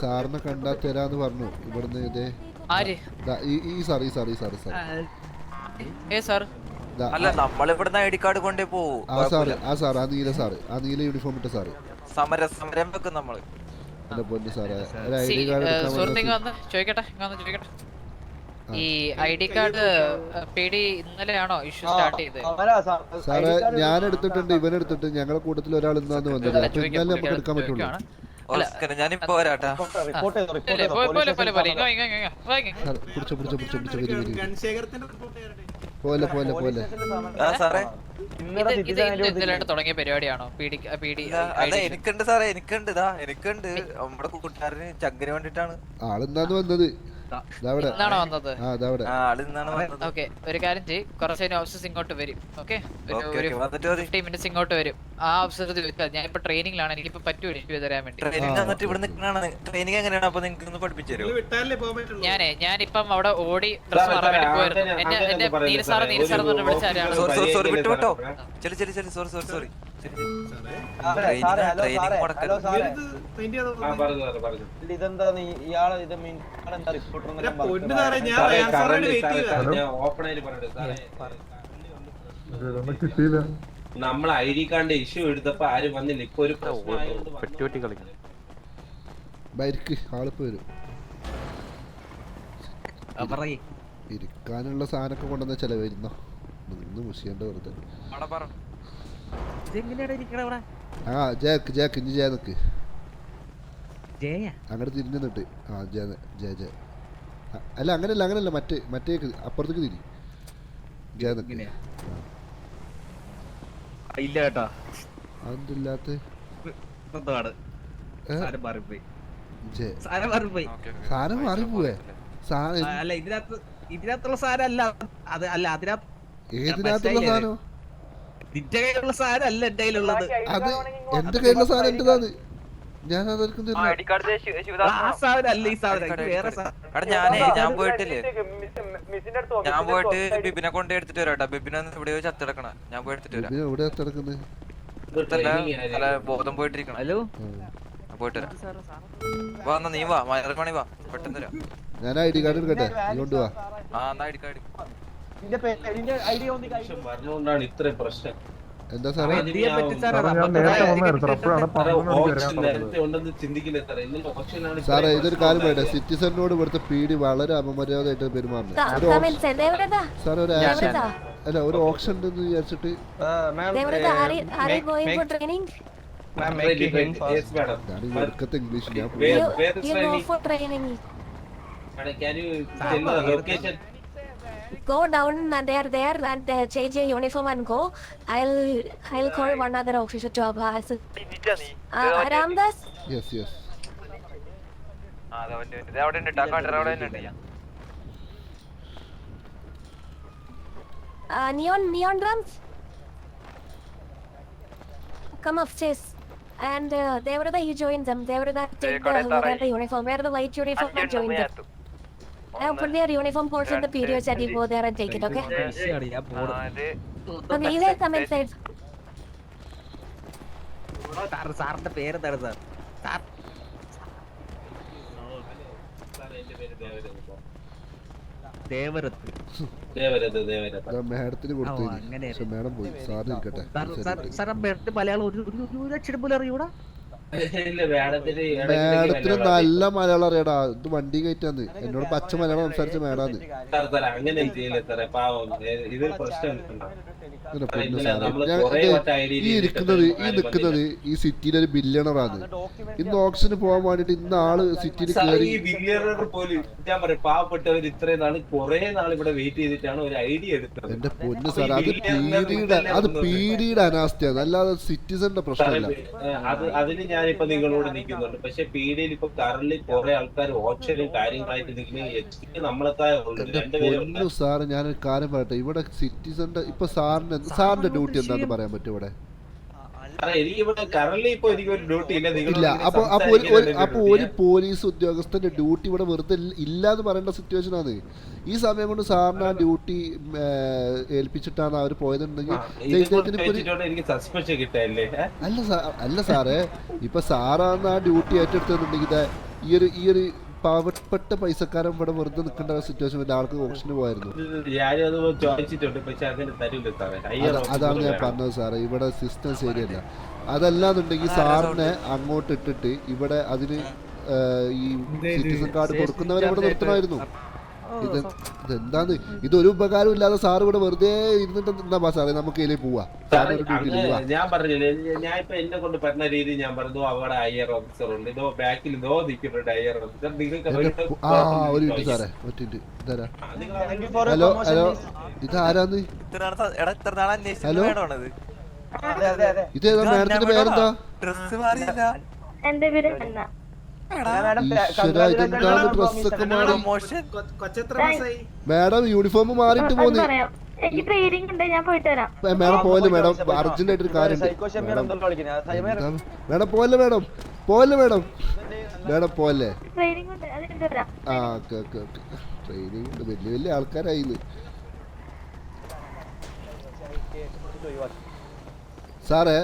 സാറിനെ കണ്ടാ തരാന്ന് പറഞ്ഞു ഇവിടുന്ന്. ഇതേ ഈ സാർ അല്ല നമ്മളിവിടുന്ന് ഐഡി കാർഡ് കൊണ്ടേ പോവും. ആ നീല യൂണിഫോം ഇട്ട സാറ് സമരം വെക്കും നമ്മള്. എന്റെ പൊന്നു സാറേ, ഒരു ഐഡി കാർഡ് ചോദിക്കട്ടെ. ഈ ഐഡി കാർഡ് പേടി ഇന്നലെയാണോ ഇഷ്യൂ സ്റ്റാർട്ട് ചെയ്തത്? സാറേ ഞാൻ എടുത്തിട്ടുണ്ട്, ഇവനെടുത്തിട്ട് ഞങ്ങളുടെ കൂട്ടത്തിൽ ഒരാൾ ഇന്നാന്ന് വന്നത്. അപ്പൊ ഇന്നലെ നമുക്ക് എടുക്കാൻ പറ്റുള്ളൂ. ഞാനിപ്പോ വരാട്ടാ. പോലെ തുടങ്ങിയ പരിപാടിയാണോ? അതെ എനിക്കുണ്ട് സാറേ, എനിക്കുണ്ട് നമ്മുടെ കൂട്ടുകാരന് ചങ്കന് വേണ്ടിട്ടാണ് ആളെന്താന്ന് വന്നത്. ഇന്നാണോ വന്നത്? ഓക്കെ, ഒരു കാര്യം ചെയ്യ്, കുറച്ച് ഓഫീസേഴ്സ് ഇങ്ങോട്ട് വരും. ഓക്കെ, 15 മിനിറ്റ്സ് ഇങ്ങോട്ട് വരും. ആ ഓഫീസർ ചോദിച്ചാൽ ഞാൻ ഇപ്പൊ ട്രെയിനിങ്ങിലാണ്, എനിക്കിപ്പോ പറ്റുമോ ഇഷ്യൂ തരാൻ വേണ്ടി? ഞാനിപ്പം അവിടെ ഓടി ഡ്രസ് മാറാൻ വേണ്ടി പോയിരുന്നു. എന്റെ നീരസാറ് വിളിച്ചാരാണ്. നമ്മൾ ഐഡി കാർഡ് ഇഷ്യൂ എടുത്തപ്പോ ആരും വന്നില്ല. ഇപ്പൊ ഒരു ഇരിക്കാനുള്ള സാധനമൊക്കെ കൊണ്ടുവന്ന ചെലവായിരുന്നോ? നിന്ന് മുഷിയേണ്ട വെറുതെ. ജാക്ക് ഇനി ജയ നിക്ക്, അങ്ങോട്ട് തിരിഞ്ഞു നിന്നിട്ട്. ജയ അല്ല അങ്ങനല്ല മറ്റേക്ക് അപ്പുറത്തേക്ക് തിരി. ജയ നിക്ക്. അതെന്തില്ലാത്ത സാധനം മാറിപ്പോവേ. ഇതിനകത്തുള്ള സാധനമല്ല അത്. അല്ല ഏതിനകത്തുള്ള സാധനം? നിന്റെ കയ്യിലുള്ള സാധനമല്ല എന്റെ കയ്യിലുള്ളത്. അത് എന്റെ കയ്യിലുള്ള സാധനം എന്റേതാണ്. ഞാൻ ഞാൻ പോയിട്ട് ബിബിനെ കൊണ്ട് എടുത്തിട്ട് വരാട്ടാ. ബിബിനെ എവിടെയോ ചത്തെടുക്കണ. ഞാൻ പോയി എടുത്തിട്ട് വരാം. എവിടെ ചത്തെടുക്കുന്നത്? ബോധം പോയിട്ടിരിക്കണം. ഹലോ, പോയിട്ട് വരാം. നീ വാ, മണി വാ, പെട്ടെന്ന് വരാം. ഞാൻ ഐഡി കാർഡ് എടുക്കട്ടെ, ഇങ്ങോട്ട് വാ. ഐഡി കാർഡ് പറഞ്ഞുകൊണ്ടാണ് ഇത്രയും പ്രശ്നം. എന്താ സാറേ? സാറേ ഇതൊരു കാര്യം പറയട്ടെ, സിറ്റിസണിനോട് ഇവിടുത്തെ പീഡി വളരെ അപമര്യാദയായിട്ട് പെരുമാറുന്നത്. സാറേ ഒരു ആക്ഷൻ അല്ല, ഒരു ഓപ്ഷൻ ഉണ്ടെന്ന് വിചാരിച്ചിട്ട് ഇംഗ്ലീഷ് ഞാൻ Go down and they are there and change your uniform and go. I'll call one other officer to pass. Ramdas? Yes. Neon drums? Come upstairs. And Devrada, you join them. Devrada, take the uniform. Wear the white uniform and join them. Now put their uniform portion in the periods and you go there and take it, okay? Okay, you guys come inside. സാറിന്റെ പേരെന്താണ് sir? മേഡത്തിന് കൊടുത്തു. Madam പോയി. സാറിന് ഇരിക്കട്ടെ. മലയാളം ഒരു അക്ഷരം പോലും അറിയൂടാ. മേഡത്തിന് നല്ല മലയാളം അറിയടാ. ഇത് വണ്ടി കയറ്റാന്ന്. എന്നോട് പച്ച മലയാളം സംസാരിച്ച മേഡാന്ന്. ഈ നിക്കുന്നത് ഈ സിറ്റിയിലെ ഒരു ബില്യണറാണ്. ഇന്ന് ഓപ്ഷന് പോകാൻ വേണ്ടിട്ട് ഇന്ന് ആള് സിറ്റിയിൽ കയറി. പാവപ്പെട്ടവർ ഇത്രയും നാള് കുറെ നാൾ ഇവിടെ വെയിറ്റ് ചെയ്തിട്ടാണ് ഒരു ഐഡിയ എടുത്തത്. എന്റെ പൊന്ന് സാർ, അത് പീഡിയുടെ അനാസ്ഥയാണ്, അല്ലാതെ സിറ്റിസന്റെ പ്രശ്നമല്ല. അതിന് ഞാനിപ്പോ നിങ്ങളോട് നിൽക്കുന്നുണ്ട്. പക്ഷെ പീഡിയയിൽ ഇപ്പൊ കറന്റ് കുറെ ആൾക്കാർ ഓപ്ഷനും കാര്യങ്ങളായിട്ട് നിൽക്കുന്ന നമ്മളെത്തായ പൊന്നു സാറ്, ഞാനൊരു കാര്യം പറയട്ടെ. ഇവിടെ സിറ്റിസന്റെ ഇപ്പൊ സാറിന്റെ ഡ്യൂട്ടി എന്താന്ന് പറയാൻ പറ്റും ഇവിടെ? ഇല്ല. അപ്പൊ ഒരു പോലീസ് ഉദ്യോഗസ്ഥന്റെ ഡ്യൂട്ടി ഇവിടെ വെറുതെ ഇല്ലാന്ന് പറയേണ്ട സിറ്റുവേഷൻ ആണ്. ഈ സമയം കൊണ്ട് സാറിന് ആ ഡ്യൂട്ടി ഏൽപ്പിച്ചിട്ടാണ് അവർ പോയതെന്നുണ്ടെങ്കിൽ അല്ല സാറേ, ഇപ്പൊ സാറാണ് ആ ഡ്യൂട്ടി ഏറ്റെടുത്തെന്നുണ്ടെങ്കിൽ ഈ ഒരു പാവപ്പെട്ട പൈസക്കാരൻ ഇവിടെ വെറുതെ നിൽക്കേണ്ട സിറ്റുവേഷൻ വല്ല ആൾക്ക് ഓപ്ഷന് പോയായിരുന്നു. ഞാനും അത് ചോദിച്ചിട്ടുണ്ട്, പക്ഷെ അങ്ങനെ തരൂല സാറേ. അതാണ് ഞാൻ പറഞ്ഞത് സാറേ, ഇവിടെ സിസ്റ്റം ശരിയല്ല. അതല്ലാന്നുണ്ടെങ്കിൽ സാറിനെ അങ്ങോട്ട് ഇട്ടിട്ട് ഇവിടെ അതിന് ഈ സിറ്റിസൺ കാർഡ് കൊടുക്കുന്നവരെ ഇവിടെ നിർത്തണമായിരുന്നു. ഇതെന്താന്ന് ഇതൊരു ഉപകാരം ഇല്ലാതെ സാർ ഇവിടെ വെറുതെ ഇരുന്നിട്ട് എന്താ സാറേ നമുക്ക് ഇതിലേക്ക് പോവാ. ഞാൻ പറഞ്ഞില്ലേ, ഞാൻ ഇപ്പൊ എന്നെ കൊണ്ട് പറ്റുന്ന രീതി ഞാൻ പറഞ്ഞു. അവിടെ IR ഓഫീസർ ഉണ്ട്, ഇതോ ബാക്കിൽ ഇതോ നിൽക്കുന്നുണ്ട് IR ഓഫീസർ. നിങ്ങൾക്ക് ഒരു മിനിറ്റ് സാറേ, ഒറ്റ ഹലോ ഹലോ, ഇതാരാന്ന്? ഹലോ, ഇതേതാ മാഡത്തിന്റെ പേരെന്താ? എന്റെ പേര് അന്ന. ഇതെന്താണ് ഡ്രസ്സൊക്കെ മാറി? മാഡം യൂണിഫോം മാറിയിട്ട് പോന്ന്. എനിക്ക് ട്രെയിനിങ് ഉണ്ട്, ഞാൻ പോയിട്ട് വരാം. മാഡം പോലെ മാഡം, അർജന്റ് ആയിട്ടൊരു കാര്യം. മാഡം പോലെ മാഡം, പോലെ മാഡം, മാഡം പോലെ. ട്രെയിനിങ് ഉണ്ട്, അതിന് വരാം. ആ ഓക്കെ ഓക്കെ ഓക്കെ. ട്രെയിനിങ് ഉണ്ട്, വലിയ വലിയ ആൾക്കാരായിന്ന്. സാറേ,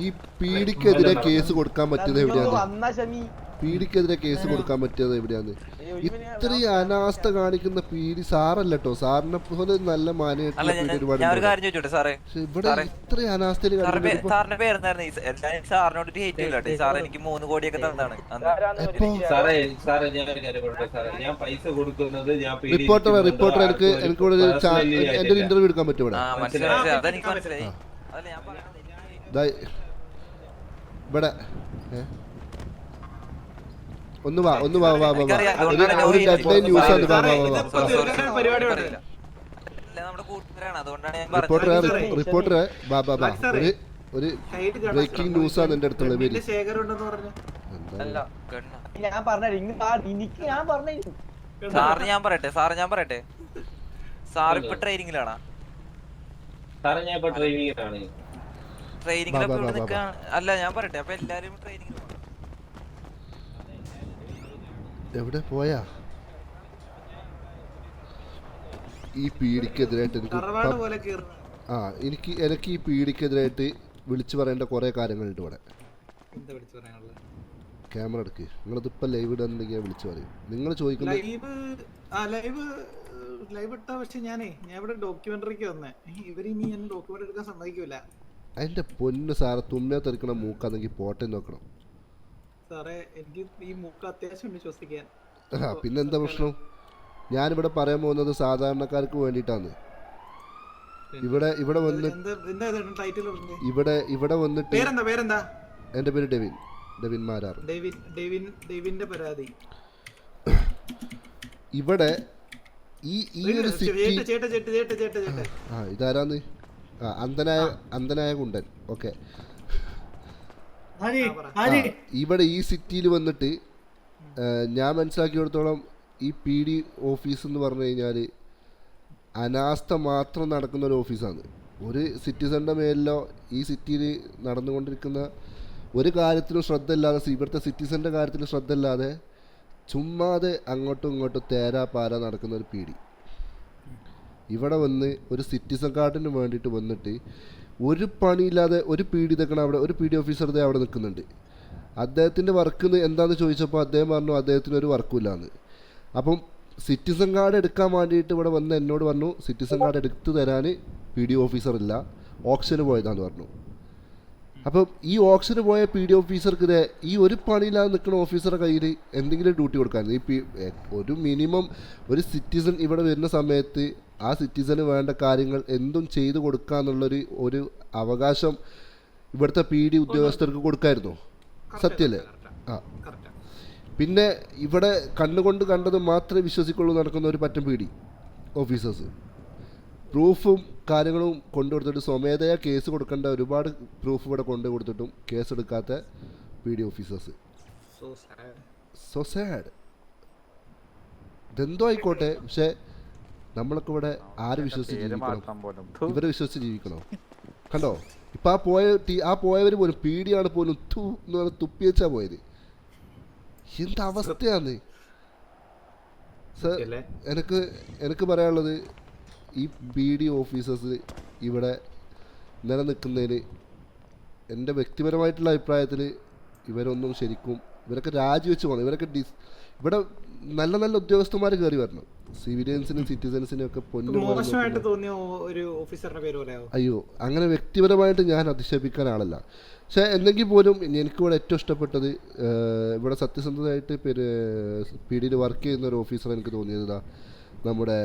ഈ പീഡിക്കെതിരെ കേസ് കൊടുക്കാൻ പറ്റിയത് എവിടെയാണ്? പീഡിക്കെതിരെ കേസ് കൊടുക്കാൻ പറ്റിയത് എവിടെയാണ്? ഇത്രയും അനാസ്ഥ കാണിക്കുന്ന പീഡി സാറല്ലോ. സാറിനെ പോലെ നല്ല മാനയായിട്ടുള്ള ഒരുപാട് ഇവിടെ ഇത്രയും അനാസ്ഥയിൽ റിപ്പോർട്ടർ എനിക്ക് എന്റെ ഒരു ഇന്റർവ്യൂ എടുക്കാൻ പറ്റും ഇവിടെ. ഇവിടെ ഒന്ന് വാ ഒരു ഡെഡ്ലൈൻ ന്യൂസ് ആണ്. റിപ്പോർട്ടറെ ഒരു ബ്രേക്കിംഗ് ന്യൂസ് ആണ് എന്റെ അടുത്തുള്ള പേര്. സാറ് ഞാൻ പറയട്ടെ സാർ ഇപ്പൊ ട്രെയിനിങ്ങിലാണോ? ട്രെയിനിങ്ങിലൊക്കെ അല്ല, ഞാൻ പറയട്ടെ. അപ്പൊ എല്ലാരും ട്രെയിനിങ്ങിൽ എവിടെ പോയാ? ഈ പീഡിക്കെതിരായിട്ട് എനിക്ക് ഈ പീഡിക്കെതിരായിട്ട് വിളിച്ചു പറയേണ്ട കുറെ കാര്യങ്ങളുണ്ട് ഇവിടെ. ക്യാമറ എടുക്ക്. നിങ്ങളിതിപ്പോ ലൈവ് ഇടാന്നുണ്ടെങ്കിൽ വിളിച്ചു പറയും. നിങ്ങൾ ചോദിക്കുന്നത് അതിന്റെ പൊന്ന് സാറ് തുമ്മിയാ തെറിക്കണം മൂക്കാന്നെങ്കിൽ പോട്ടെ നോക്കണം. പിന്നെന്താ പ്രശ്നം? ഞാനിവിടെ പറയാൻ പോകുന്നത് സാധാരണക്കാർക്ക് വേണ്ടിയിട്ടാണ്. ഇവിടെ വന്നിട്ട് എന്റെ പേര് ഡെവിൻ മാരാർ. ഇവിടെ ഈ ഒരു സിറ്റി ഇതാരാന്ന്? അന്ധനായ കുണ്ടൻ. ഓക്കെ, ഇവിടെ ഈ സിറ്റിയിൽ വന്നിട്ട് ഞാൻ മനസ്സിലാക്കിയിടത്തോളം ഈ PD ഓഫീസ് എന്ന് പറഞ്ഞു കഴിഞ്ഞാൽ അനാസ്ഥ മാത്രം നടക്കുന്ന ഒരു ഓഫീസാണ്. ഒരു സിറ്റിസന്റെ മേലിലോ ഈ സിറ്റിയിൽ നടന്നുകൊണ്ടിരിക്കുന്ന ഒരു കാര്യത്തിലും ശ്രദ്ധയില്ലാതെ, ഇവിടുത്തെ സിറ്റിസന്റെ കാര്യത്തിലും ശ്രദ്ധയില്ലാതെ ചുമ്മാതെ അങ്ങോട്ടും ഇങ്ങോട്ടും തേരാ നടക്കുന്ന ഒരു PD ഇവിടെ വന്ന് ഒരു സിറ്റിസൺ കാർഡിന് വേണ്ടിയിട്ട് വന്നിട്ട് ഒരു പണിയില്ലാതെ ഒരു PD നിൽക്കണം അവിടെ. ഒരു PD ഓഫീസർ അവിടെ നിൽക്കുന്നുണ്ട്. അദ്ദേഹത്തിൻ്റെ വർക്ക് എന്താണെന്ന് ചോദിച്ചപ്പോൾ അദ്ദേഹം പറഞ്ഞു അദ്ദേഹത്തിന് ഒരു വർക്കും ഇല്ലാന്ന്. അപ്പം സിറ്റിസൺ കാർഡ് എടുക്കാൻ വേണ്ടിയിട്ട് ഇവിടെ വന്ന് എന്നോട് പറഞ്ഞു സിറ്റിസൺ കാർഡ് എടുത്തു തരാൻ PD ഓഫീസർ ഇല്ല, ഓപ്ഷന് പോയതാന്ന് പറഞ്ഞു. അപ്പം ഈ ഓപ്ഷന് പോയ PD ഓഫീസർക്ക് ഈ ഒരു പണിയില്ലാതെ നിൽക്കുന്ന ഓഫീസറുടെ കയ്യിൽ എന്തെങ്കിലും ഡ്യൂട്ടി കൊടുക്കാൻ ഒരു മിനിമം ഒരു സിറ്റിസൺ ഇവിടെ വരുന്ന സമയത്ത് ആ സിറ്റിസന് വേണ്ട കാര്യങ്ങൾ എന്തും ചെയ്തു കൊടുക്കാന്നുള്ളൊരു അവകാശം ഇവിടുത്തെ PD ഉദ്യോഗസ്ഥർക്ക് കൊടുക്കായിരുന്നു. സത്യല്ലേ? ആ, പിന്നെ ഇവിടെ കണ്ണുകൊണ്ട് കണ്ടത് മാത്രമേ വിശ്വസിക്കുള്ളൂ നടക്കുന്ന ഒരു പറ്റം PD ഓഫീസേഴ്സ് പ്രൂഫും കാര്യങ്ങളും കൊണ്ടുകൊടുത്തിട്ട് സ്വമേധയാ കേസ് കൊടുക്കേണ്ട ഒരുപാട് പ്രൂഫ് ഇവിടെ കൊണ്ടു കൊടുത്തിട്ടും കേസ് എടുക്കാത്ത PD ഓഫീസേഴ്സ്. So sad. ഇതെന്തോ ആയിക്കോട്ടെ, പക്ഷെ നമ്മളൊക്കെ ഇവിടെ ആര് വിശ്വസിച്ച് ജീവിക്കണം? ഇവരെ വിശ്വസിച്ച് ജീവിക്കണോ? കണ്ടോ, ഇപ്പൊ ആ പോയവര് പോലും PD പോലും എന്ന് പറഞ്ഞാൽ തുപ്പി വെച്ചാ പോയത്. എന്താ അവസ്ഥയാന്ന് സർ. എനിക്ക് പറയാനുള്ളത് ഈ PD ഓഫീസേഴ്സ് ഇവിടെ നിലനിൽക്കുന്നതിന് എൻ്റെ വ്യക്തിപരമായിട്ടുള്ള അഭിപ്രായത്തിൽ ഇവരൊന്നും ശരിക്കും ഇവരൊക്കെ രാജിവെച്ച് പോകണം. ഇവരൊക്കെ ഇവിടെ നല്ല നല്ല ഉദ്യോഗസ്ഥന്മാർ കയറി വരണം. സിവിലിയൻസിനും സിറ്റിസൻസിനും ഒക്കെ മോശമായിട്ട് തോന്നിയ ഒരു ഓഫീസറുടെ പേര് പറയാമോ? അയ്യോ, അങ്ങനെ വ്യക്തിപരമായിട്ട് ഞാൻ അധിക്ഷേപിക്കാൻ ആളല്ല. പക്ഷേ എന്തെങ്കിൽ പോലും എനിക്കിവിടെ ഏറ്റവും ഇഷ്ടപ്പെട്ടത് ഇവിടെ സത്യസന്ധമായിട്ട് PDയിൽ വർക്ക് ചെയ്യുന്ന ഒരു ഓഫീസർ എനിക്ക് തോന്നിയത് നമ്മുടെ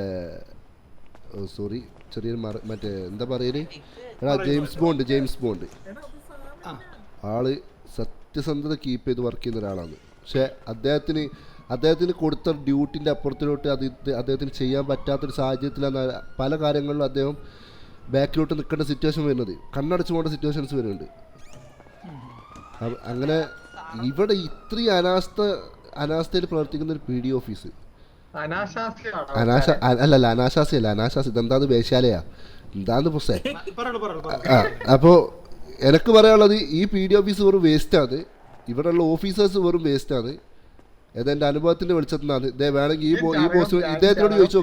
സോറി ചെറിയൊരു മറ്റേ എന്താ പറയല് ജെയിംസ് ബോണ്ട് ആള് സത്യസന്ധത കീപ്പ് ചെയ്ത് വർക്ക് ചെയ്യുന്ന ഒരാളാണ്. പക്ഷേ അദ്ദേഹത്തിന് കൊടുത്ത ഡ്യൂട്ടിൻ്റെ അപ്പുറത്തിലോട്ട് അദ്ദേഹത്തിന് ചെയ്യാൻ പറ്റാത്തൊരു സാഹചര്യത്തിലാണ് പല കാര്യങ്ങളിലും അദ്ദേഹം ബാക്കിലോട്ട് നിൽക്കേണ്ട സിറ്റുവേഷൻ വരുന്നത്, കണ്ണടച്ചു പോകേണ്ട സിറ്റുവേഷൻസ് വരുന്നുണ്ട്. അങ്ങനെ ഇവിടെ ഇത്രയും അനാസ്ഥയിൽ പ്രവർത്തിക്കുന്ന ഒരു PD ഓഫീസ് അനാശാസ്യല്ല ഇതെന്താന്ന് വേശ്യാലയാ എന്താന്ന് പുസ്തകം. അപ്പോൾ എനിക്ക് പറയാനുള്ളത് ഈ PD ഓഫീസ് വെറും വേസ്റ്റാണ്, ഇവിടെയുള്ള ഓഫീസേഴ്സ് വെറും വേസ്റ്റാണ്. ഇതെൻ്റെ അനുഭവത്തിൻ്റെ വെളിച്ചത്തിനാണ്. ഇതേ വേണമെങ്കിൽ ഈ ബോസ് ഇദ്ദേഹത്തിനോട് ചോദിച്ചു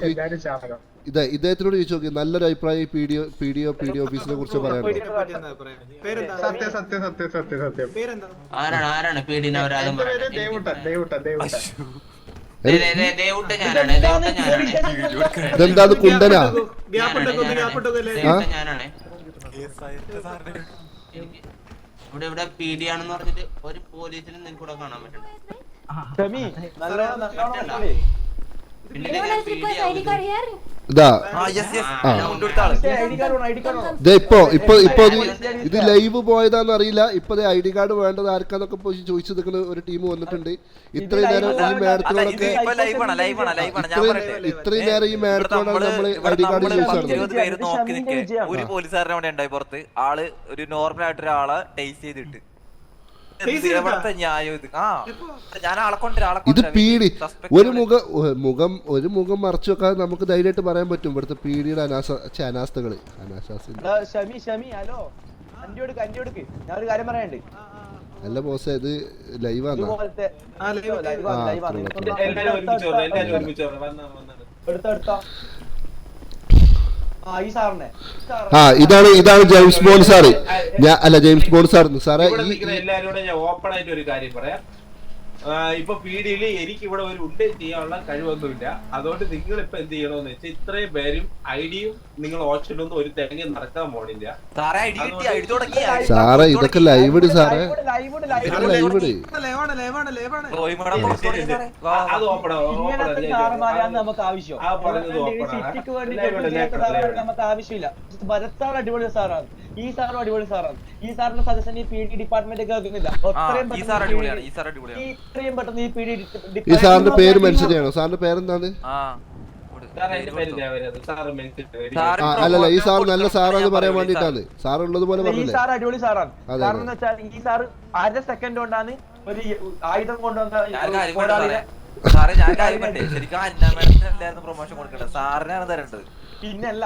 നോക്കി നല്ലൊരു അഭിപ്രായം PD ഓഫീസിനെ കുറിച്ച് പറയാനുള്ളത്. ഇതെന്താ കുണ്ടനാ? ഇവിടെ PD ആണെന്ന് പറഞ്ഞിട്ട് ഒരു പോലീസിനും നിങ്ങൾക്ക് ഇവിടെ കാണാൻ പറ്റും. ഇപ്പൊ ഇത് ലൈവ് പോയതാന്ന് അറിയില്ല. ഇപ്പൊ ID കാർഡ് വേണ്ടത് ആർക്കാന്നൊക്കെ ചോദിച്ചു നിൽക്കുന്ന ഒരു ടീം വന്നിട്ടുണ്ട്. ഇത്രയും നേരം ഈ മാഡത്തിനോടൊക്കെ ഈ മാഡത്തിനോടാണ് നമ്മള് ID കാർഡ് ചോദിച്ചത്. ഒരു പോലീസുകാരനെ അവിടെ ഉണ്ടായി പുറത്ത്. ആള് ഒരു നോർമൽ ആയിട്ട് ഒരാളെ ടേസ്റ്റ് ചെയ്തിട്ട് ഇത് PD ഒരു മുഖം മറച്ചു വെക്കാതെ നമുക്ക് ധൈര്യമായിട്ട് പറയാൻ പറ്റും ഇവിടുത്തെ PDയുടെ അനാസ്ഥകള്. അല്ല ബോസേ, ഇത് ലൈവാണ്. ഇതാണ് James bond sir. James bond സാറേ എല്ലാവരോടും ഞാൻ ഓപ്പൺ ആയിട്ട് ഒരു കാര്യം പറയാം. ഇപ്പൊ PDയിൽ എനിക്ക് ഇവിടെ ഒരു ഉണ്ട് ചെയ്യാനുള്ള കഴിവൊന്നുമില്ല. അതുകൊണ്ട് നിങ്ങൾ ഇപ്പൊ എന്ത് ചെയ്യണമെന്ന് വെച്ചാൽ ഇത്രയും പേരും ഐഡിയും നിങ്ങൾ ഓപ്ഷനൊന്നും ഒരു തേങ്ങ നടക്കാൻ പോണില്ല സാറേ. ഇതൊക്കെ ലൈവ് ഇട് സാറേ, ലൈവ് ഇട്. അത് ഓപ്പൺ നമുക്ക് ആവശ്യം ആവശ്യമില്ല. ഭരത്താർ അടിപൊളി സാറാണ്, ഈ സാറും അടിപൊളി സാറാണ്. ഈ സാറിന്റെ സജഷൻ ഈ PD ഡിപ്പാർട്ട്മെന്റ് കേൾക്കുന്നില്ല. ഇത്രയും പെട്ടെന്ന് ഈ PD ഈ സാറിന്റെ പേര് മെൻഷൻ ചെയ്യണോ? സാറിന്റെ പേരെന്താണ്? അല്ലല്ല, ഈ സാർ നല്ല സാറാന്ന് പറയാൻ വേണ്ടിട്ടാണ്. സാർ ഉള്ളത് പോലെ പറഞ്ഞില്ലേ? ഈ സാർ അടിപൊളി സാറാണ്. കാരണം എന്ന് വെച്ചാൽ ഈ സാർ 1/2 സെക്കൻഡ് കൊണ്ടാണ് ഒരു ആയുധം കൊണ്ടുവന്ന പ്രൊമോഷൻ കൊടുക്കട്ടെ. സാറിനാണ് തരേണ്ടത്. പിന്നല്ല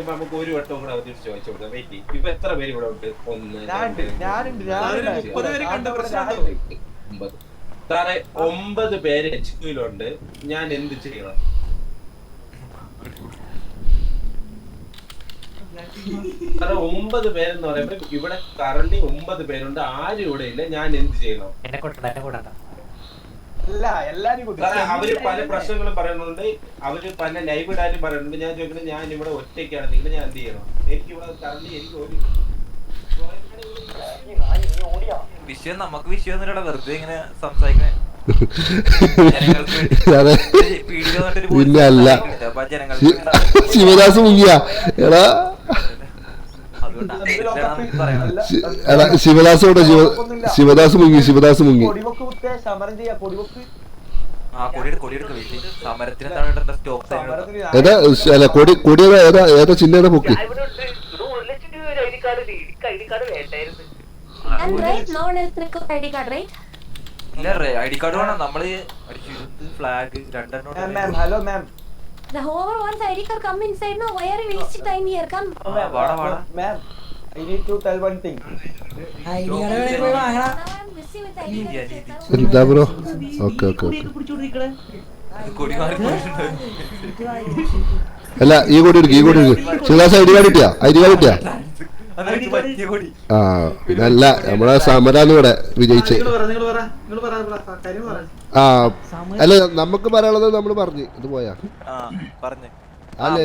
നമുക്ക് ഒരു വട്ടം കൂടെ ചോദിച്ചു കൊടുക്കാം. ഇപ്പൊ എത്ര പേര് ഇവിടെ ഉണ്ട്? 9 പേര് HQയിലുണ്ട്. ഞാൻ എന്ത് ചെയ്യണം? സാറേ 9 പേരെന്ന് പറയുമ്പോ ഇവിടെ കറന്റ് 9 പേരുണ്ട്. ആരും ഇവിടെ ഇല്ല. ഞാൻ എന്ത് ചെയ്യണം? അവര് പല പ്രശ്നങ്ങളും പറയുന്നുണ്ട്, അവര് പല ലൈവ് ഇടാനും പറയുന്നുണ്ട്. ഞാൻ ചോദിക്കുന്നത് ഞാൻ ഇവിടെ ഒറ്റയ്ക്കാണ്, നിങ്ങൾ ഞാൻ എന്ത് ചെയ്യണം? എനിക്ക് ഇവിടെ കറന്റ് എനിക്ക് ഒരു വിഷയം നമുക്ക് വിഷയം വെറുതെ ഇങ്ങനെ സംസാരിക്കണേ. ശിവദാസ് മുങ്ങിയ ശിവദാസ് മുങ്ങി. ഏതാ ചിഹ്ന പൊക്കി? ID card വേണം. നമ്മള് flag 2 hello ma'am. The whoever wants ID card come inside now. Why are you wasting time here? Come. Ma'am, I need to tell one thing. ID card പോയി വാങ്ങണം. I'm busy with ID card. എന്താ bro? Okay. അല്ല ഈ കൂടി എടുക്ക്. Sivadas ID card കിട്ടിയാ? അതെനിക്ക് പറ്റിയ കൂടി. ആ ഇതല്ല നമ്മളെ സമരാന്ന് ഇവിടെ വിജയിച്ച്. ആ അല്ല നമുക്ക് പറയാനുള്ളത് നമ്മൾ പറഞ്ഞു ഇത് പോയാ ആ പറഞ്ഞു. അല്ലേ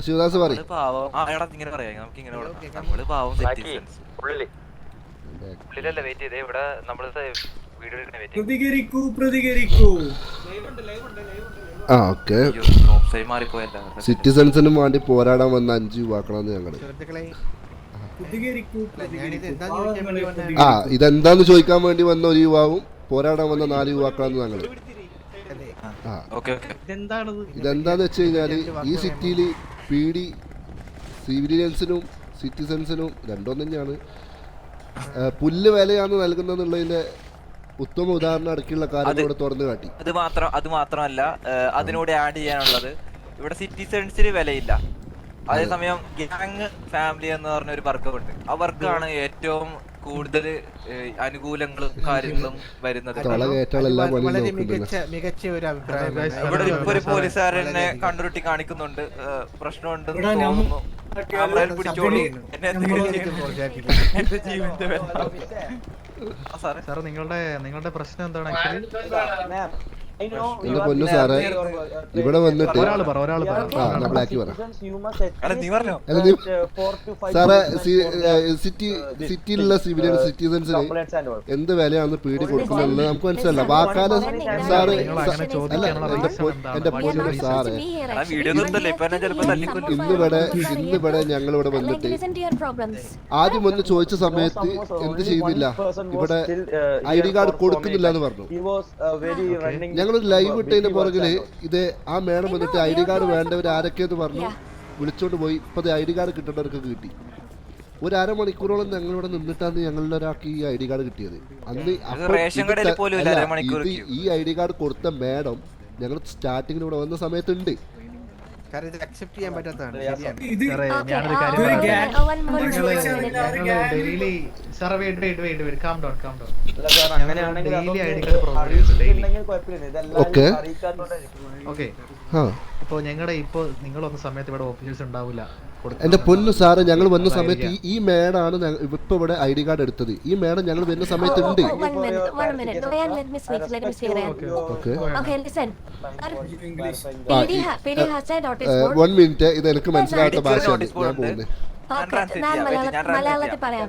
ശിവദാസ് പറയും. പാവം ഇങ്ങനെ പറയാം, നമുക്ക് ഇങ്ങനെ നമ്മള് പാവം സിറ്റിസൺസ്. ഉള്ളിലല്ല വെയിറ്റ് ചെയ്തേ, ഇവിടെ നമ്മള് വീഡിയോ പ്രതികരിക്കൂ. ആ ഓക്കെ. മാറിപ്പോയല്ലോ. സിറ്റിസൺസിനും വേണ്ടി പോരാടാൻ വന്ന 5 യുവാക്കളാണ് ഞങ്ങള്. ആ ഇതെന്താന്ന് ചോദിക്കാൻ വേണ്ടി വന്ന ഒരു യുവാവും പോരാടാൻ വന്ന 4 യുവാക്കളാണ് ഞങ്ങള്. ആ ഇതെന്താന്ന് വെച്ച് കഴിഞ്ഞാല് ഈ സിറ്റിയില് PD സിവിലിയൻസിനും സിറ്റിസൺസിനും രണ്ടും തന്നെയാണ് പുല്ല് വിലയാണ് നൽകുന്നതിന്റെ ഉത്തമ ഉദാഹരണം അടക്കിയുള്ള കാര്യങ്ങൾ ഇവിടെ തുറന്നു കാട്ടി. അത് മാത്രമല്ല അതിനോട് ആഡ് ചെയ്യാനുള്ളത്, ഇവിടെ സിറ്റിസൺസിന് വിലയില്ല. അതേസമയം ഗ്യാങ് ഫാമിലി എന്ന് പറഞ്ഞ ഒരു വർക്കുണ്ട്. ആ വർക്കാണ് ഏറ്റവും കൂടുതൽ അനുകൂലങ്ങളും കാര്യങ്ങളും വരുന്നത്. ഇവിടെ ഇപ്പൊ ഒരു പോലീസുകാരനെ കണ്ടുരുട്ടി കാണിക്കുന്നുണ്ട്, പ്രശ്നമുണ്ടെന്ന് തോന്നുന്നു. പിടിച്ചോളൂ, എന്റെ ജീവന്റെ സാർ നിങ്ങളുടെ പ്രശ്നം എന്താണ്? എന്റെ പൊന്നു സാറേ ഇവിടെ വന്നിട്ട് സാറേ സിറ്റിയിലുള്ള സിവിലിയൻ സിറ്റിസൺസിന് എന്ത് വിലയാണ് പീഡി കൊടുക്കുന്നത് നമുക്ക് മനസ്സിലല്ല. വാക്കാല സാറ് അല്ല എന്റെ പൊന്നു സാറേ ഇന്നിവിടെ ഞങ്ങളിവിടെ വന്നിട്ട് ആദ്യം വന്ന് ചോദിച്ച സമയത്ത് എന്ത് ചെയ്യുന്നില്ല, ഇവിടെ ID കാർഡ് കൊടുക്കുന്നില്ല എന്ന് പറഞ്ഞു. ഞങ്ങളൊരു ലൈവ് ഇട്ടതിന്റെ പുറകില് ഇത് ആ മേഡം വന്നിട്ട് ID കാർഡ് വേണ്ടവർ ആരൊക്കെയെന്ന് പറഞ്ഞു വിളിച്ചോണ്ട് പോയി. ഇപ്പൊ ID കാർഡ് കിട്ടേണ്ടവർക്ക് കിട്ടി. ഒരു അരമണിക്കൂറോളം ഞങ്ങളിവിടെ നിന്നിട്ടാണ് ഞങ്ങളുടെ ഒരാൾക്ക് ഈ ID കാർഡ് കിട്ടിയത്. അന്ന് ഈ ID കാർഡ് കൊടുത്ത മേഡം ഞങ്ങൾ സ്റ്റാർട്ടിങ്ങിന് ഇവിടെ വന്ന സമയത്തുണ്ട്. അക്സെപ്റ്റ് ചെയ്യാൻ പറ്റാത്തതാണ്. അപ്പൊ ഞങ്ങളുടെ ഇപ്പൊ നിങ്ങൾ വന്ന സമയത്ത് ഇവിടെ ഓഫീസേഴ്സ് ഉണ്ടാവില്ല. എന്റെ പൊന്നു സാറ് ഞങ്ങൾ വന്ന സമയത്ത് ഈ മേഡാണ് ഇപ്പൊ ഇവിടെ ID കാർഡ് എടുത്തത്. ഈ മേഡം ഞങ്ങൾ വരുന്ന സമയത്ത് ഉണ്ട്. വൺ മിനിറ്റ്, ഇത് എനിക്ക് മനസ്സിലാത്ത ഭാഷയാണ് ഞാൻ പോകുന്നത്. മലയാളത്തിൽ പറയാം.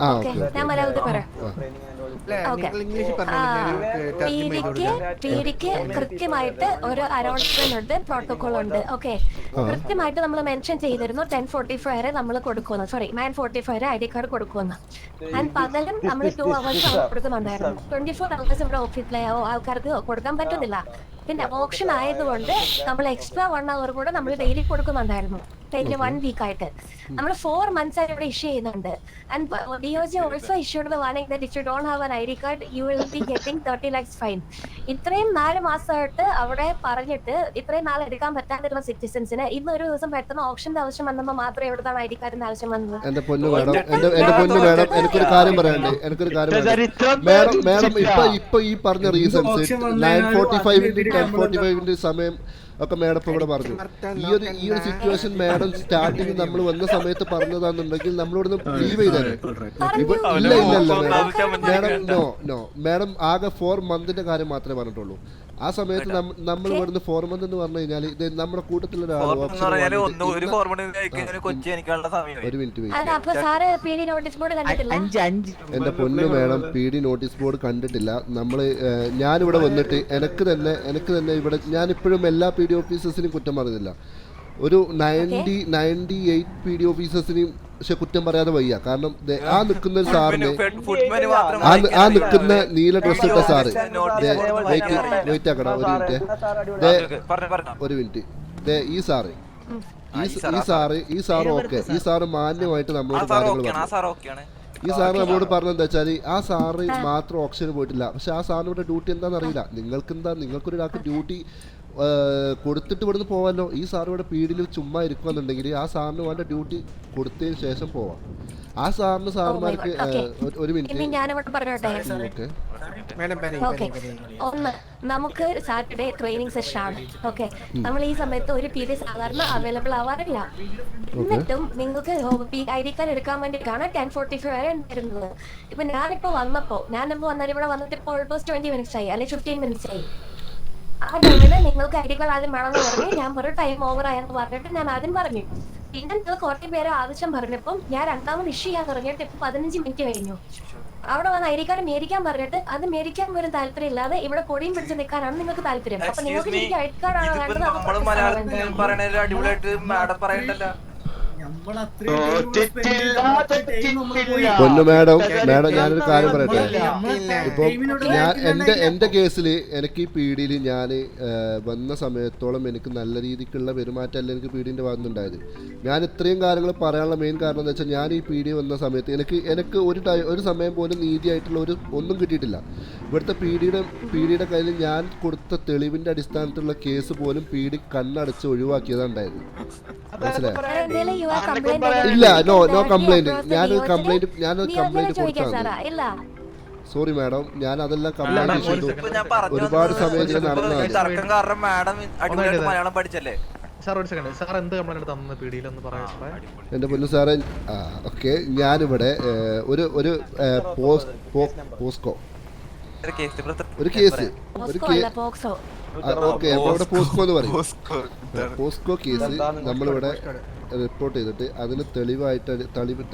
ഞാൻ മലയാളത്തിൽ പറയാം. ടിഡിക്ക് കൃത്യമായിട്ട് ഒരു അനൗൺസ്മെന്റ് ഉണ്ട്, പ്രോട്ടോകോൾ ഉണ്ട്. ഓക്കെ, കൃത്യമായിട്ട് നമ്മൾ മെൻഷൻ ചെയ്തിരുന്നു 10:45 വരെ നമ്മൾ കൊടുക്കുന്നു. സോറി 9:45 വരെ ID കാർഡ് കൊടുക്കുന്നു. ആൻഡ് പകലും നമ്മൾ 2 hours കൊടുക്കുന്നുണ്ടായിരുന്നു. 24 hours ഇവിടെ ഓഫീസിലെ ആൾക്കാർക്ക് കൊടുക്കാൻ പറ്റുന്നില്ല. പിന്നെ ഓപ്ഷൻ ആയതുകൊണ്ട് നമ്മൾ എക്സ്ട്രാ 1 hour കൂടെ നമ്മൾ ഡെയിലി കൊടുക്കുന്നുണ്ടായിരുന്നു. ഡെയിലി 1 week ആയിട്ട് നമ്മൾ 4 months ആയിട്ട് ഇവിടെ ഇഷ്യൂ ചെയ്യുന്നുണ്ട്. And DOJ also issued the warning that if you don't have an ID card you will be getting 30 lakhs fine. ഇത്രയും 4 മാസമായിട്ട് അവിടെ പറഞ്ഞിട്ട് ഇത്രയും നാൾ എടുക്കാൻ പറ്റാതിരുന്ന സിറ്റിസൺസിന് ഇന്ന് ഒരു ദിവസം പെട്ടെന്ന് ഓപ്ഷന്റെ ആവശ്യം വന്നപ്പോൾ മാത്രമേ എവിടുത്താണ് ID കാർഡിന്റെ ആവശ്യം വന്നത്. എന്റെ പൊന്നു മേഡം എനിക്കൊരു കാര്യം പറയാനുണ്ട്. മേഡം ഇപ്പൊ ഈ പറഞ്ഞ റീസൺസ് 9:45 10:45 സമയം ഒക്കെ മേഡം ഇപ്പൊ ഇവിടെ പറഞ്ഞു. ഈ ഒരു സിറ്റുവേഷൻ മേഡം സ്റ്റാർട്ടിങ് നമ്മൾ വന്ന സമയത്ത് പറഞ്ഞതാണെന്നുണ്ടെങ്കിൽ നമ്മളിവിടുന്ന് ലീവ് ചെയ്തേ. ഇല്ല മേഡം ആകെ 4 months കാര്യം മാത്രമേ പറഞ്ഞിട്ടുള്ളൂ. ആ സമയത്ത് നമ്മൾ ഇവിടുന്ന് 4 months എന്ന് പറഞ്ഞു കഴിഞ്ഞാൽ ഇത് നമ്മുടെ കൂട്ടത്തിലൊരു ഒരു മിനിറ്റ് എന്റെ പൊന്നു മേഡം PD നോട്ടീസ് ബോർഡ് കണ്ടിട്ടില്ല. നമ്മള് ഞാനിവിടെ വന്നിട്ട് എനിക്ക് തന്നെ ഇവിടെ ഞാനിപ്പോഴും എല്ലാ PD ഓഫീസേഴ്സിനും കുറ്റം പറയുന്നില്ല. ഒരു 98 PD ഓഫീസേഴ്സിനെയും പക്ഷെ കുറ്റം പറയാതെ വയ്യ. കാരണം ആ നിൽക്കുന്ന സാറിന് ആ നിൽക്കുന്ന നീല ഡ്രസ് ഇട്ട സാറ് വെയിറ്റ് ആക്കടാ ഒരു മിനിറ്റ് ഈ സാറ് ഓക്കെ, ഈ സാറ് മാന്യമായിട്ട് നമ്മളോട് കാര്യങ്ങൾ പറഞ്ഞു. ഈ സാറ് നമ്മളോട് പറഞ്ഞെന്താ വെച്ചാല് ആ സാറ് മാത്രം ഓപ്ഷന് പോയിട്ടില്ല. പക്ഷെ ആ സാറിന്റെ ഡ്യൂട്ടി എന്താണെന്ന് അറിയില്ല. നിങ്ങൾക്കൊരാൾക്ക് ഡ്യൂട്ടി കൊടുത്തിട്ട് ഇവിടുന്ന് പോവാമല്ലോ. ഈ സാർ ഇവിടെ പീഡിയിൽ ചുമ്മാ ഇരിക്കുന്നുണ്ടെങ്കിൽ ആ സാറിന് വേണ്ട ഡ്യൂട്ടി കൊടുത്തതിന് ശേഷം പോവാം. ആ സാറിന് സാറുമാർക്ക് ഒരു മിനിറ്റ് ഓക്കെ, ഒന്ന് നമുക്ക് സാറ്റർഡേ ട്രെയിനിങ് സെഷൻ ആണ്. ഓക്കെ, നമ്മൾ ഈ സമയത്ത് ഒരു പീരീഡ് സാധാരണ അവൈലബിൾ ആവാറില്ല. എന്നിട്ടും നിങ്ങൾക്ക് ID കാർഡ് എടുക്കാൻ വേണ്ടിയിട്ടാണ് 10:45 വരെ വരുന്നത്. ഇപ്പൊ ഞാനിപ്പോ വന്നാൽ ഇവിടെ വന്നിട്ട് ഇപ്പോൾ ഓൾമോസ്റ്റ് 20 മിനിറ്റ്സ് ആയി, അല്ലെങ്കിൽ 15 മിനിറ്റ്സ് ആയി. ആ ടൈമില് നിങ്ങൾക്ക് ID കാർഡ് ആദ്യം വേണമെന്ന് പറഞ്ഞു. ഞാൻ ഒരു ടൈം ഓവർ ആയെന്ന് പറഞ്ഞിട്ട് ഞാൻ ആദ്യം പറഞ്ഞു. പിന്നെ നിങ്ങൾ കുറേ പേര് ആവശ്യം പറഞ്ഞപ്പം ഞാൻ രണ്ടാമത് ഇഷ്യൂ ചെയ്യാൻ തുടങ്ങിയിട്ട് ഇപ്പൊ 15 മിനിറ്റ് കഴിഞ്ഞു. അവിടെ വന്ന് ID കാർഡ് മേടിക്കാൻ പറഞ്ഞിട്ട് അത് മേടിക്കാൻ പോലും താല്പര്യം ഇല്ലാതെ ഇവിടെ പൊടിയും പിടിച്ച് നിൽക്കാനാണ് നിങ്ങൾക്ക് താല്പര്യം. അപ്പൊ നിങ്ങൾക്ക് എനിക്ക് ID കാർഡ് ആണോ വേണ്ടത്? പൊന്നു മാഡം ഞാനൊരു കാര്യം പറയട്ടെ. ഇപ്പം എന്റെ കേസിൽ എനിക്ക് ഈ പീഡിയിൽ ഞാൻ വന്ന സമയത്തോളം എനിക്ക് നല്ല രീതിക്കുള്ള പെരുമാറ്റമല്ല എനിക്ക് പീഡിന്റെ ഭാഗത്തുനിന്നുണ്ടായത്. ഞാൻ ഇത്രയും കാര്യങ്ങൾ പറയാനുള്ള മെയിൻ കാരണം എന്താ വെച്ചാൽ, ഞാൻ ഈ പീഡി വന്ന സമയത്ത് എനിക്ക് ഒരു സമയം പോലും നീതിയായിട്ടുള്ള ഒന്നും കിട്ടിയിട്ടില്ല. ഇവിടുത്തെ പീഡിയുടെ കയ്യിൽ ഞാൻ കൊടുത്ത തെളിവിന്റെ അടിസ്ഥാനത്തിലുള്ള കേസ് പോലും പീഡി കണ്ണടച്ച് ഒഴിവാക്കിയതാണ് ഉണ്ടായത്. മനസ്സിലായോ? ഇല്ല, നോ കംപ്ലൈന്റ്. ഞാനൊരു കംപ്ലൈന്റ് കൊടുത്താണ്. സോറി മാഡം, ഞാൻ അതെല്ലാം കംപ്ലൈന്റ് ചെയ്തു. ഒരുപാട് സമയത്ത് നടന്നതാണ്. എന്റെ പൊന്നു സാറേ, ഓക്കെ, ഞാനിവിടെ ഒരു പോസ്കോ ഒരു കേസ് പോസ്കോ എന്ന് പറയും. പോസ്കോ കേസ് നമ്മളിവിടെ റിപ്പോർട്ട് ചെയ്തിട്ട് അതിന് തെളിവായിട്ട് തെളിവ്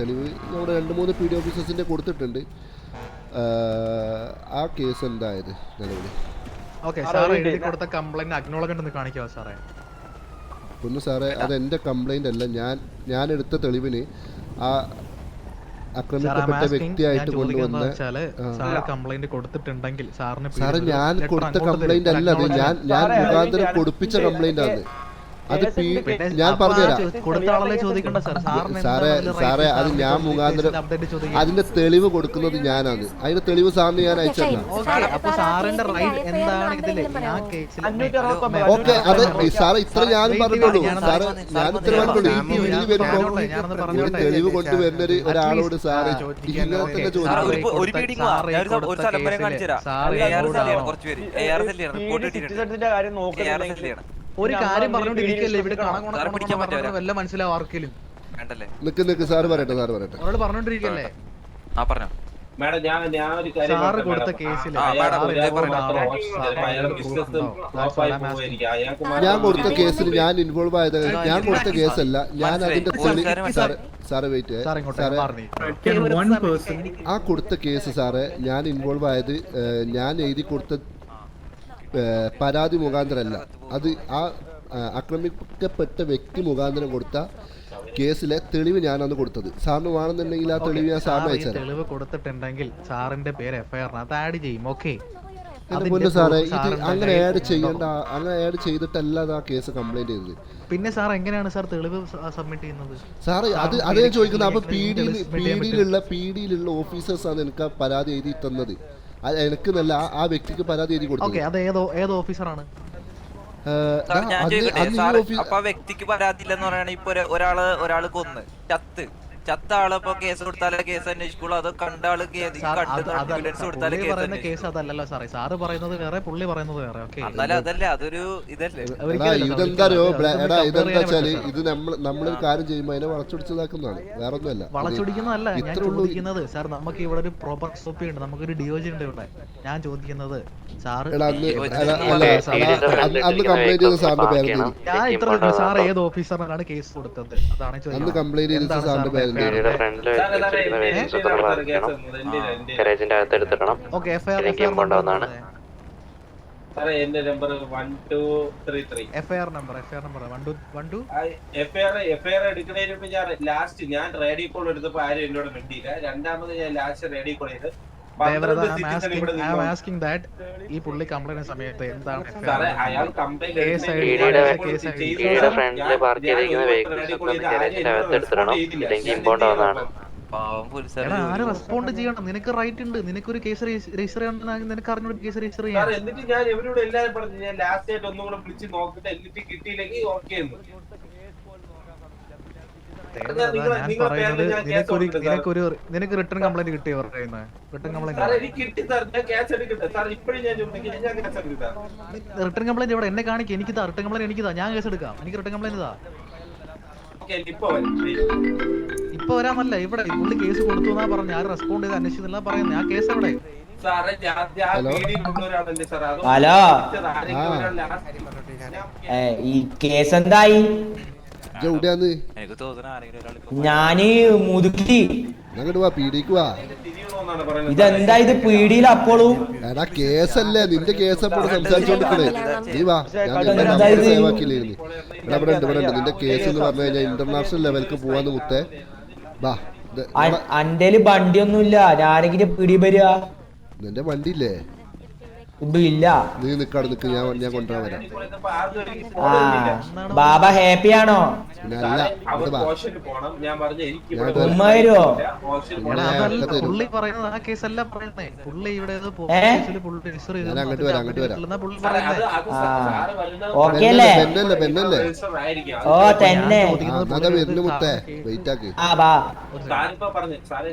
നമ്മുടെ 2-3 PD ഓഫീസേഴ്സിന്റെ കൊടുത്തിട്ടുണ്ട്. ആ കേസ് എന്തായത് നിലവിൽ ഒന്ന് സാറേ, അത് എന്റെ കംപ്ലൈന്റ് അല്ല. ഞാൻ എടുത്ത തെളിവിന് ആ ആക്രമിക്കപ്പെട്ട വ്യക്തിയായിട്ട് കൊണ്ടുവന്ന് കംപ്ലൈന്റ് കൊടുത്തിട്ടുണ്ടെങ്കിൽ സാറേ, ഞാൻ കൊടുത്ത കംപ്ലൈന്റ് അല്ല അത്. ഞാൻ മുഖാന്തരം കൊടുപ്പിച്ച കംപ്ലൈന്റ് ആണ് അത്. ഞാൻ പറഞ്ഞുതരാം സാറേ, അത് ഞാൻ മുഖാന്തരം അതിന്റെ തെളിവ് കൊടുക്കുന്നത് ഞാനാണ്. അതിന്റെ തെളിവ് സാറിന് ഞാൻ അയച്ചല്ല. ഓക്കെ, അത് സാറേ ഇത്ര ഞാൻ പറഞ്ഞിട്ടുള്ളൂ. സാറ് ഞാൻ ഇത്ര പറഞ്ഞിട്ടുള്ളൂ. ഈ പീഡിയിൽ വരുമ്പോ ഒരു തെളിവ് കൊണ്ടുവരുന്ന ഒരാളോട് സാറ് ഇങ്ങനെ തന്നെ ചോദിക്കും. ഒരു കാര്യം പറഞ്ഞോണ്ടിരിക്കല്ലേ ഇവിടെ വല്ല മനസ്സിലാവും ആർക്കെങ്കിലും. നിക്ക് സാറ് പറയട്ടെ അവരോട് പറഞ്ഞോണ്ടിരിക്കല്ലേ. മാഡം, ഞാൻ ഒരു കാര്യം സാറ് കൊടുത്ത കേസില് ഞാൻ കൊടുത്ത കേസിൽ ഞാൻ ഇൻവോൾവ് ആയത് ഞാൻ കൊടുത്ത കേസല്ല. ഞാൻ അതിന്റെ സാറ് വെയിറ്റ് ആ കൊടുത്ത കേസ് സാറേ, ഞാൻ ഇൻവോൾവ് ആയത് ഞാൻ എഴുതി കൊടുത്ത പരാതി മുഖാന്തരമല്ല. അത് ആ ആക്രമിക്കപ്പെട്ട വ്യക്തി മുഖാന്തരം കൊടുത്ത കേസിലെ തെളിവ് ഞാനാണ് കൊടുത്തത്. സാറിന് വേണമെന്നുണ്ടെങ്കിൽ ആ തെളിവ് ഞാൻ സാറിന് അയച്ചു. തെളിവ് കൊടുത്തിട്ടുണ്ടെങ്കിൽ സാറിന്റെ പേര് FIR ആഡ് ചെയ്യും. ഓക്കെ, എന്റെ പൊന്നു സാറേ, ഇത് അങ്ങനെ ആഡ് ചെയ്തിട്ടല്ല ആ കേസ് കംപ്ലൈന്റ് ചെയ്തത്. പിന്നെ സാർ എങ്ങനെയാണ് സാർ തെളിവ് സബ്മിറ്റ് ചെയ്യുന്നത്? സാറ് അത് ഞാൻ ചോദിക്കുന്നത്. അപ്പൊ പീഡിയിലുള്ള ഓഫീസേഴ്സ് ആണ് എനിക്ക് പരാതി എഴുതി തന്നത്. എനിക്ക് നല്ല ആ വ്യക്തിക്ക് പരാതി എഴുതി കൊടുത്തു. അത് ഏത് ഓഫീസറാണ്? അപ്പൊ വ്യക്തിക്ക് പരാതി ഇല്ലെന്ന് പറയണ ഇപ്പൊ ഒരാള് കൊന്ന് ചത്ത ആളിപ്പോ കേസ് കൊടുത്താലേ കേസ് അന്വേഷിക്കുള്ളൂ? അതോ കണ്ട ആള് കൊടുത്താലേ കേസ്? അതല്ലല്ലോ സാറേ, സാറ് പറയുന്നത് വേറെ, പുള്ളി പറയുന്നത് വേറെ. അതല്ലേ, അതൊരു ഇതല്ലേ. ഇതെന്താ വെച്ചാല് ഇത് നമ്മളൊരു കാര്യം ചെയ്യുമ്പോ അതിനെ വളച്ചൊടിച്ചതാക്കുന്നതാണ്, വേറെ ഒന്നുമല്ല. വളച്ചൊടിക്കുന്നതല്ല ഞാൻ ചോദിക്കുന്നത്. സാർ, നമുക്ക് ഇവിടെ ഒരു പ്രോപ്പർ SOP ഉണ്ട്, നമുക്കൊരു DOG ഉണ്ട് ഇവിടെ. ഞാൻ ചോദിക്കുന്നത് സാറ് അന്ന് കംപ്ലൈന്റ് ചെയ്ത സാറിന്റെ പേര് സാർ ഏത് ഓഫീസറിനാണ് കേസ് കൊടുത്തത്? അതാണ് ചോദിക്കുന്നത്. കംപ്ലൈന്റ് ചെയ്ത സാറിന്റെ പേര് FIR നമ്പർ എടുക്കുന്നതിന് ഞാൻ ലാസ്റ്റ് റേഡിയോ കോൾ എടുത്തപ്പോ ആരും എന്നോട് മിണ്ടിയില്ല. രണ്ടാമത് ഞാൻ ലാസ്റ്റ് റേഡിയോ കോൾ ചെയ്ത് ഈ പുള്ളി കംപ്ലൈന്റ് സമയത്ത് എന്താണ് ആര് റെസ്പോണ്ട് ചെയ്യണം? നിനക്ക് റൈറ്റ് ഉണ്ട്. നിനക്കൊരു കേസ് രജിസ്റ്റർ ചെയ്യണം. നിനക്ക് അറിഞ്ഞൊരു കേസ് രജിസ്റ്റർ ചെയ്യാം. എന്നിട്ട് ഞാൻ ഇവരോട് എല്ലാവരും പറഞ്ഞു, ഞാൻ ലാസ്റ്റ് ആയിട്ട് ഒന്നും കൂടെ വിളിച്ച് നോക്കിട്ട് എന്നിട്ട് കിട്ടിയില്ലെങ്കിൽ ഓക്കെ. നിങ്ങൾ പറയുന്നത് ഞാൻ നിനക്ക് റിട്ടേൺ കംപ്ലൈന്റ് കിട്ടിയോ പറയുന്നത് റിട്ടേൺ സാർ കംപ്ലൈന്റ് എനിക്ക് കിട്ടി സാർ, ഞാൻ കേസ് എടുക്കട്ടെ സാർ? ഇപ്പോഴും ഞാൻ ചോദിക്കുന്നത് ഞാൻ കേസ് എടുക്കാം. റിട്ടേൺ കംപ്ലൈന്റ് ഇവിടെ എന്നെ കാണിക്കും എനിക്കിതാ റിട്ടേൺ കംപ്ലൈന്റ് എനിക്കിതാ ഞാൻ കേസ് എടുക്കാം എനിക്ക് റിട്ടേൺ കംപ്ലൈന്റ് ഇതാ ഓക്കെ ഇപ്പൊ വരും. ഇപ്പൊ വരാമല്ല ഇവിടെ പുള്ളി കേസ് കൊടുത്തു എന്നാ പറഞ്ഞു ഞാൻ റെസ്പോണ്ട് ചെയ്ത് അന്വേഷിച്ചില്ല പറയുന്നത് ആ കേസ് എവിടെ സാറേ ഞാൻ ഹലോ? വീടിനുള്ളവരാണല്ലേ സാർ? അത് ഹലോ ഈ കേസ് എന്തായി? എവിടെയാന്ന് എനിക്ക് തോന്നുന്നു ആരെങ്കിലും ഒരാൾ ഞാന് മുതുക്കി അങ്ങോട്ട് വാ പീഡിക്ക് വാ. തിരിയണമെന്നാണ് പറയുന്നത്. ഇതെന്താ ഇത് പീടിയിൽ അപ്പോഴും എടാ കേസല്ലേ നിന്റെ കേസ് അപ്പോൾ സംസാരിച്ചോണ്ടിരിക്കണേ. നീ വാ, ഞാൻ നിന്റെ എന്താ നമ്പർ ഇത്? സേവ് ആക്കിയില്ലായിരുന്നു. ഇവിടെ ഉണ്ട് നിന്റെ കേസ് എന്ന് പറഞ്ഞു കഴിഞ്ഞാൽ ഇന്റർനാഷണൽ ലെവലിലേക്ക് പോവാന്ന് മുത്തേ. വാ അന്റെ വണ്ടിയൊന്നുമില്ല ഞാനെങ്കിലും പീടി വരിക നിന്റെ വണ്ടി ഇല്ലേ? ഇല്ല നീ നിക്കാട് നിക്ക്, ഞാൻ കൊണ്ടുവരാൻ വരാം. ഇപ്പൊ ആർക്കും എനിക്ക് ആ phone ഒന്നുമില്ല. ബാബ ഹാപ്പിയാണോ പിന്നെ സാറേ, അല്ല അവർ ഇവിടെ വാ. കോശന് പോണം. ഞാൻ പറഞ്ഞു എനിക്ക് ഞാൻ ഇവിടെ ഉമ്മ വരുവോ? കോശന് ഞാൻ പോണം. ഒക്കെ തരും. പുള്ളി പറയുന്നത് ആ കേസല്ല പറയുന്നേ പുള്ളി ഇവിടെ ഏ? ഞാൻ അങ്ങോട്ട് വരാം, അങ്ങോട്ട് വരാം. പുള്ളി സാറേ, പറയുന്നേ അത് ആ. സാറ് വരുന്നത് ഓക്കെ അല്ലേ ബെന്നല്ലേ രജിസ്റ്റർ ആയിരിക്കും. ഓ തന്നെ വരുന്നു മുത്തേ. വെയിറ്റ് ആക്ക്. ആ ബാ സാറിപ്പോ പറഞ്ഞു സാറേ